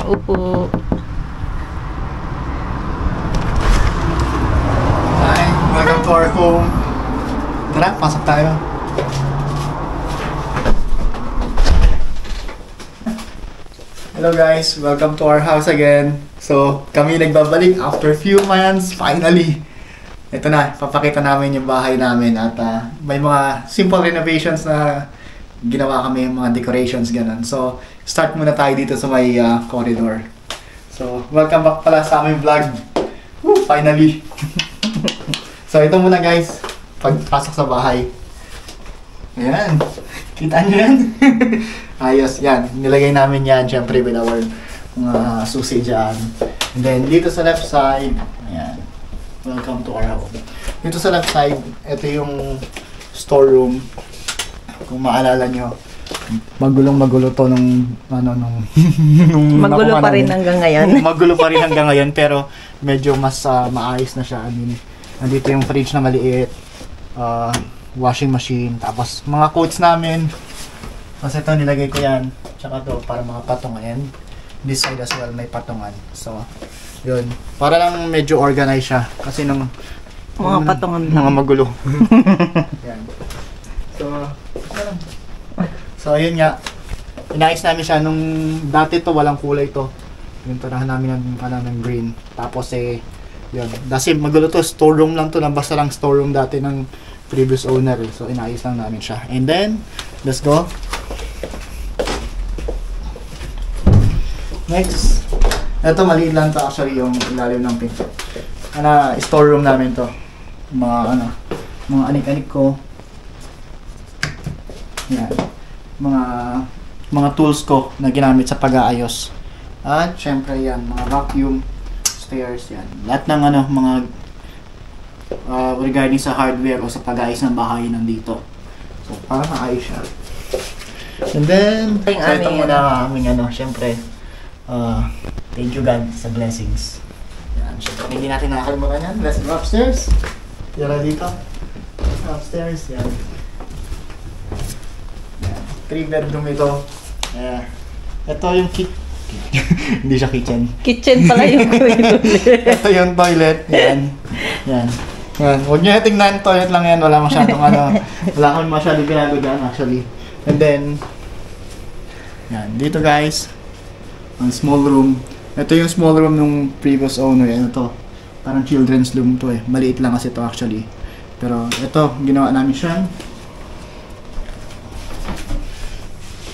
Upo. Hi, welcome to our home. Tara, pasok tayo. Hello guys, welcome to our house again. So, kami nagbabalik after few months, finally. Ito na, papakita namin yung bahay namin at may mga simple renovations na ginawa kami, mga decorations, ganun. So, start muna tayo dito sa may corridor. So, welcome back pala sa aming vlog. Woo, finally! So, ito muna guys, pagpasok sa bahay. Ayan, kita nyo yan? Ayos, yan. Nilagay namin yan, syempre, with our mga susi dyan. And then, dito sa left side, ayan. Welcome to our home. Dito sa left side, ito yung storeroom. Kung maalala nyo, magulo to nung Magulo pa rin hanggang ngayon. Magulo pa rin hanggang ngayon, pero medyo mas maayos na siya. I mean, nandito yung fridge na maliit, washing machine, tapos mga coats namin. Kasi ito nilagay ko yan, tsaka to para mga patungan. This side as well may patungan. So, yun. Para lang medyo organized siya. Kasi nung Mga patungan mga magulo. Yan. So, ayun nga. Inayos namin siya nung dati to walang kulay to. Yung tarahan namin ng green. Tapos yun. Kasi magulo to, storeroom lang to. Basta lang storeroom dati ng previous owner. So, inayos lang namin siya. And then, let's go. Next. Ito, maliit lang to actually yung ilalim ng pinto. Storeroom namin to. Mga anik-anik ko. Yan. Mga tools ko na ginamit sa pag-aayos. At syempre yan, mga vacuum, stairs yan. Lahat ng mga regarding sa hardware o sa pag-aayos ng bahay nandito. So, para maayos siya. And then, so ito muna aming syempre, thank you God sa blessings. Yan, syempre, hindi natin nakakalimutan yan. Let's go upstairs. Tira dito. Upstairs, yan. 3 bedroom ito. Ito yung hindi siya kitchen. Kitchen pala yung toilet. Ito yung toilet. Yan. Yan. Yan. Huwag nyo tingnan, toilet lang yan. Wala masyadong wala akong masyadong ginagawa dyan actually. And then, yan. Dito guys, ang small room. Ito yung small room nung previous owner. Yan ito. Parang children's room to eh. Maliit lang kasi ito actually. Pero ito, ginawa namin siya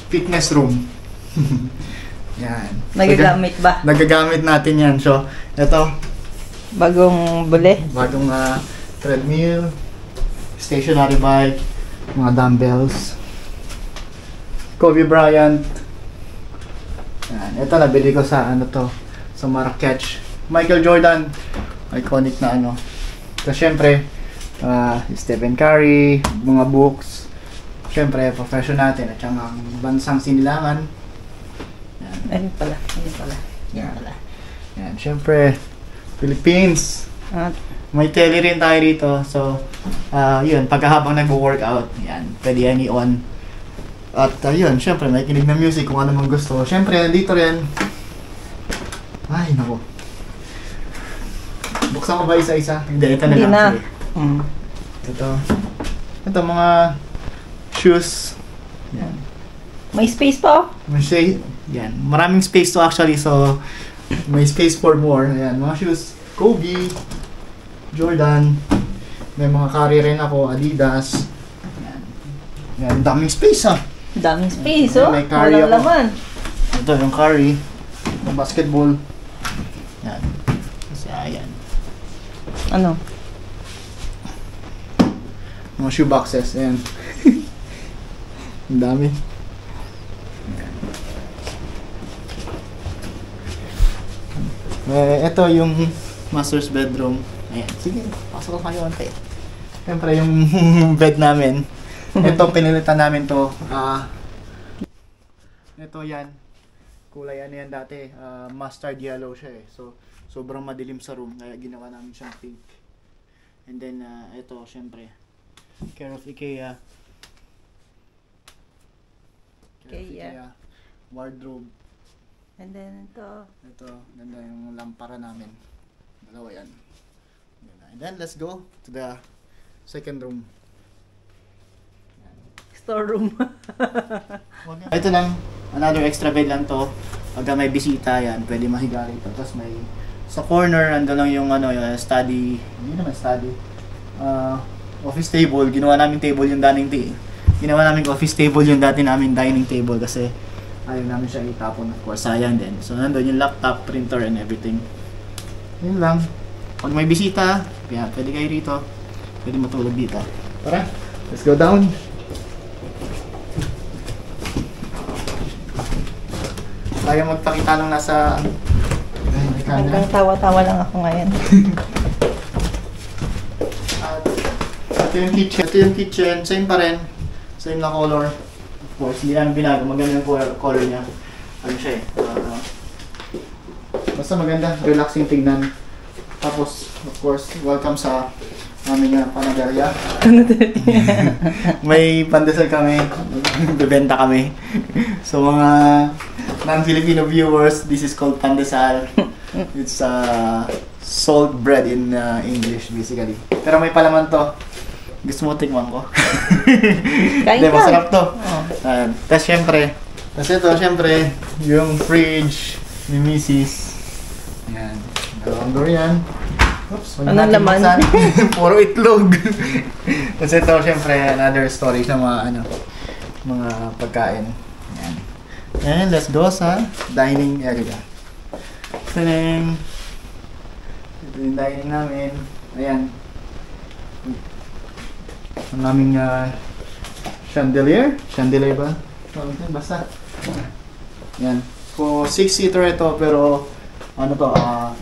fitness room. Yan. Nagagamit ba? Nagagamit natin yan. So, ito. Bagong buli? Bagong treadmill, stationary bike, mga dumbbells, Kobe Bryant. Yan. Ito, nabili ko sa sa Marrakech. Michael Jordan. Iconic na So, syempre, Stephen Curry, mga books. Siyempre, profession natin at saka bansang sinilangan. Yan. Ayun pala. Yan. Yan. Siyempre, Philippines. May tele rin tayo dito. So, yun, pagkahabang nag-workout, yan, pwede yan i-on. At yun, siyempre, may kinig na music kung ano mong gusto. Siyempre, nandito rin. Ay, naku. Buksan ko ba isa-isa? Hindi, ito na Hindi lang. na. Ito, mga shoes. Yan. May space pa? Yan. Maraming space to actually. So, may space for more. Ayan. Mga shoes. Kobe. Jordan. May mga carry rin ako. Adidas. Yan. Yan. Daming space Daming space May carry Walang ako. laman. Ito yung carry. Yung basketball. Yan. Kasi ayan. Ano? Mga shoe boxes. Ayan. Ang dami. Ito yung master's bedroom. Ayan. Sige, pasok ko kayo ante. Siyempre yung bed namin. Ito, pinilitan namin to. Ito yan. Kulay yan dati. Mustard yellow siya eh. So, sobrang madilim sa room. Kaya ginawa namin siyang pink. And then, ito, siyempre. Care of IKEA. IKEA. Wardrobe. And then ito. Ito, ganda yung lampara namin. Dalawa yan. And then, let's go to the second room. Storeroom. Ito lang, another extra bed lang to. Pagka may bisita yan, pwede mahiga rito. Tapos may, sa corner, ando lang yung ano, yung study, hindi naman study, office table. Ginawa namin table yung ginawa namin office table yung dati namin dining table kasi ayaw namin siya itapon, of course, sayang din. So, nandun yung laptop, printer, and everything. Yun lang. Pag may bisita, yeah, pwede kayo rito. Pwede matulog dito. Tara, let's go down. Kaya magpakita nung nasa... Hanggang tawa-tawa lang ako ngayon. At ito yung kitchen. Ito yung kitchen. Same pa rin. Same na color. Of course, hindi namin binago. Maganda yung color niya. Ano siya eh. Basta maganda. Relaxing tignan. Tapos, of course, welcome sa aming panaderia. May pandesal kami. Bebenta kami. So mga non-Filipino viewers, this is called pandesal. It's salt bread in English basically. Pero may palaman to. Gusto mo tikman ko? Kain Hindi, ka. masarap to. Oh. Tapos syempre, yung fridge ni Mrs. Yan. Dalawang door yan. Oops, wala Anong natin laman? buksan. Puro itlog. Tapos ito, syempre, another storage ng mga pagkain. Yan. And let's go sa dining area. Taning! Ito yung dining namin. Ayan. Ang aming chandelier. Chandelier ba? Basta. Yan. So, 6-seater ito, pero ano to,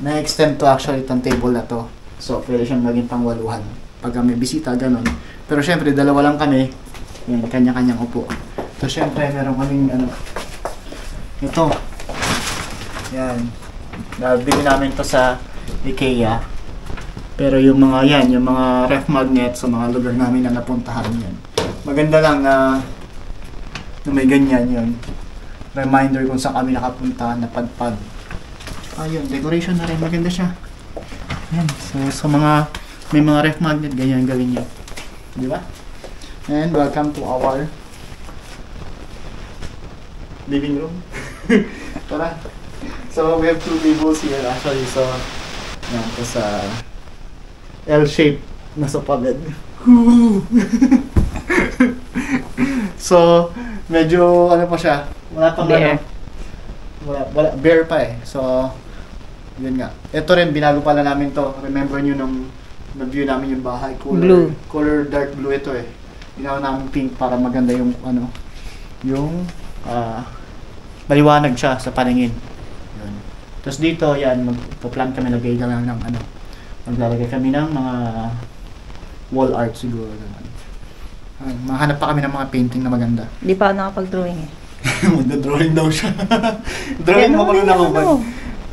na-extend to actually itong table na to. So, pwede siyang maging pangwaluhan. Pag may bisita, ganun. Pero syempre, dalawa lang kami. Yan, kanya-kanyang upo. So, syempre, meron kaming ito. Yan. Nabili namin to sa IKEA. Pero yung mga ref magnet sa mga lugar namin na napuntahan yan. Maganda lang na may ganyan yun. Reminder kung saan kami nakapunta, napadpad. Ayun, decoration na rin. Maganda siya. Yan. So, sa may mga ref magnet, ganyan gawin nyo. Di ba? And welcome to our living room. Tara. So, we have two tables here actually. So, yan. Tapos, L-shape na sofa bed. So, medyo ano pa siya. Wala pang Bare. Wala, bare pa eh. So, yun nga. Ito rin, binago pala namin to. Remember nyo nung nag-view namin yung bahay. Blue. Color dark blue ito eh. Ginawa namin pink para maganda yung maliwanag siya sa paningin. Yun. Tapos dito, yan, magpa-plan kami, lagay ka lang ng maglalagay kami ng mga wall art siguro. Mahanap pa kami ng mga painting na maganda. Hindi pa ako nakapag-drawing eh. Magda-drawing daw siya. Drawing mo kung ako ba?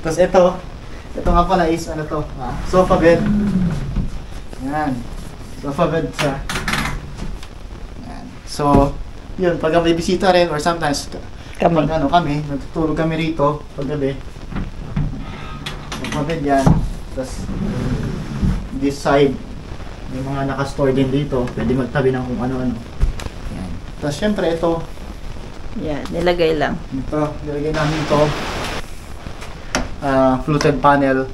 Tapos ito nga pala is sofa bed. Yan. Sofa bed siya. Yan. So, yun, pag may bisita rin or sometimes Kami. pag natutulog kami rito pag gabi. Sofa bed yan. Tapos this side may mga naka-store din dito. Pwede magtabi ng kung ano-ano. Yan. Tapos syempre ito, Yan, nilagay lang. nilagay namin ito. Fluted panel.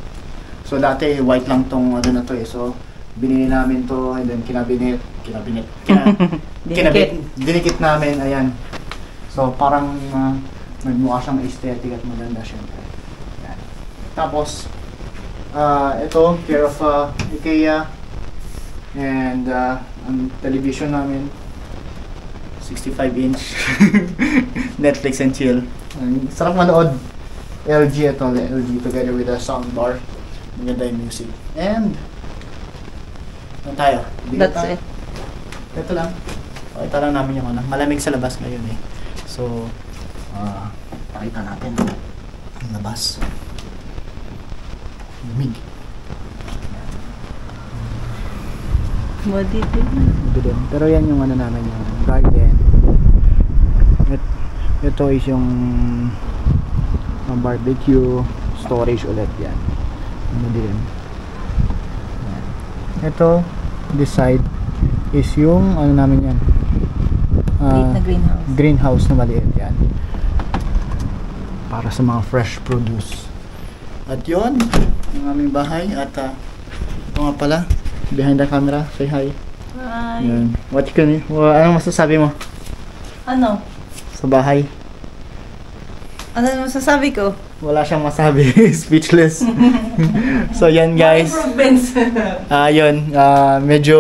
So dati white lang tong na to eh. So binili namin to and then dinikit namin. Ayan. So parang nagmukha siyang aesthetic at maganda syempre. Yan. Tapos ito, care of IKEA. And ang television namin 65-inch Netflix and chill. Sarap manood. LG ito, LG together with a soundbar. Maganda yung music. And ano tayo? That's it. Ito lang. Pakita lang namin yung malamig sa labas ngayon eh. So pakita natin ang labas. Lamig. Madilim. Pero yan yung namin, yung garden. Ito is yung barbecue, storage ulit yan. Ano din. Yan. Ito, this side is yung ano namin yan. Maliit na greenhouse. Greenhouse na maliit yan. Para sa mga fresh produce. At yun, yung aming bahay. At ito nga pala, behind the camera, say hi. Hi. Yan. Anong masasabi mo Ano? sa bahay? Ano naman masasabi ko? Wala siyang masabi. Speechless. So yan guys. Improvements. Yun. Medyo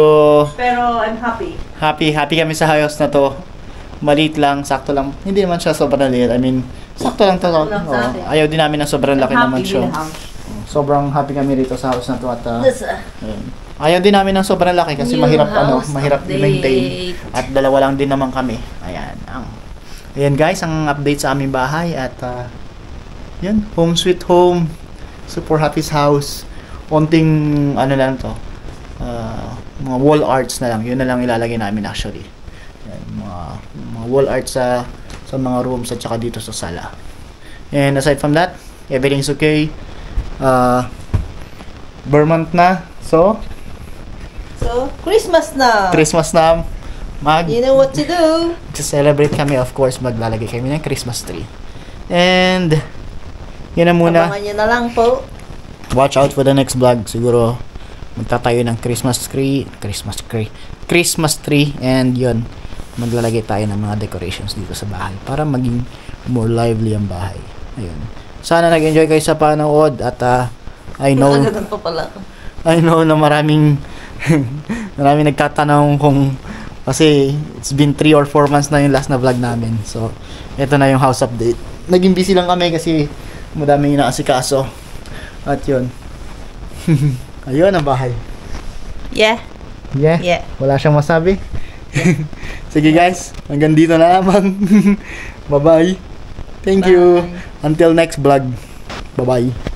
Pero I'm happy. happy kami sa house na to. Maliit lang, sakto lang. Hindi naman siya sobrang liit. I mean, sakto lang to. lang sa atin. Ayaw din namin ng sobrang laki naman siya. Happy with the house. Sobrang happy kami rito sa house na to at Ayun. ayaw din namin ng sobrang laki kasi New mahirap house mahirap update. i-maintain. At dalawa lang din naman kami. Ayan guys, ang update sa aming bahay at yan, home sweet home. Super happy house. Konting ano lang to. Mga wall arts na lang. Yun na lang ilalagay namin actually. Yan, mga wall arts sa mga rooms at saka dito sa sala. And aside from that, everything's okay. Vermont na. So, Christmas na. Christmas na. You know what to do. To celebrate kami, of course, maglalagay kami ng Christmas tree. And, yun na muna. Abangan nyo na lang po. Watch out for the next vlog. Siguro, magtatayo ng Christmas tree. And yun, maglalagay tayo ng mga decorations dito sa bahay para maging more lively ang bahay. Ayun. Sana nag-enjoy kayo sa panood at I know na maraming nagtatanong kung kasi it's been 3 or 4 months na yung last na vlog namin. So, ito na yung house update. Naging busy lang kami kasi madaming inaasikaso. At yun. Ayun ang bahay. Yeah. Wala siyang masabi. Sige guys, hanggang dito na lamang. Bye-bye. Thank you. Until next vlog. Bye-bye.